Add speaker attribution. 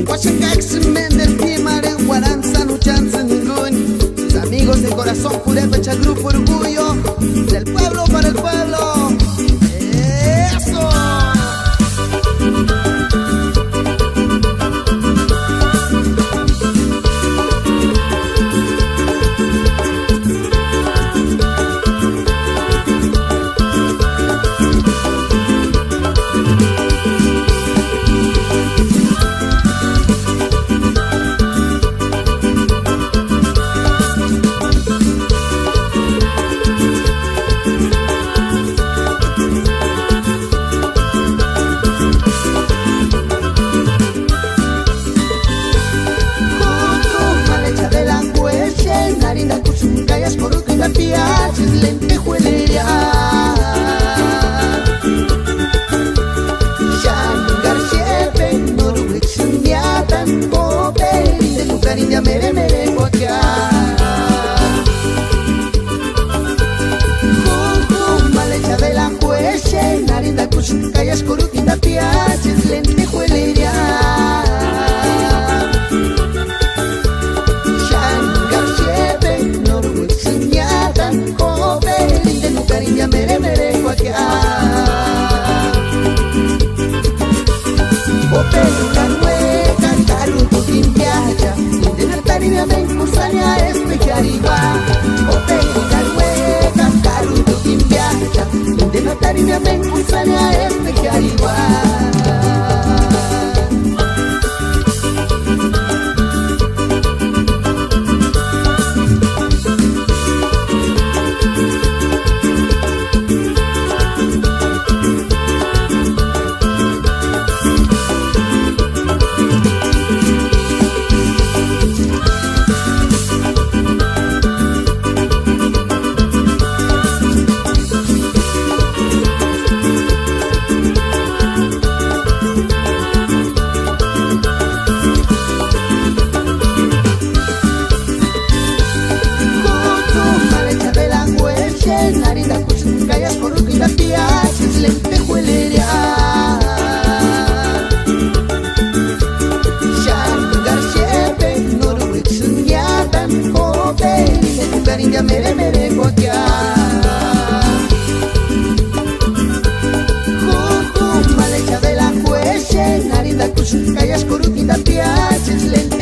Speaker 1: Huachacax, Mender, Timare, Guaranza, Nuchanza, Ningún. Sus amigos de corazón, Purépecha, Grupo Orgullo, del pueblo para el pueblo. ¡Eso! Piaches, lentejuelería Shangar Shepe, Noruex, Niatan, Pope, de tu cariña, mere, guaca Juju, malecha de la jueche, Narinda, Cuchucayas, Coruquita, Piaches, lentejuelería mere guaca Popelu canue cantaru putin viaja de Natalia ven kusanya espejariba Popelu canue cantaru putin viaja de Natalia ven kusanya espejariba Piaches, lentejuelería Shangar Shepe, Noruex, Niatan, Pope, de tu cariña, mere guaca Juju, malecha de la jueche, Narinda, Cuchucayas, Coruquita, Piaches, lentejuelería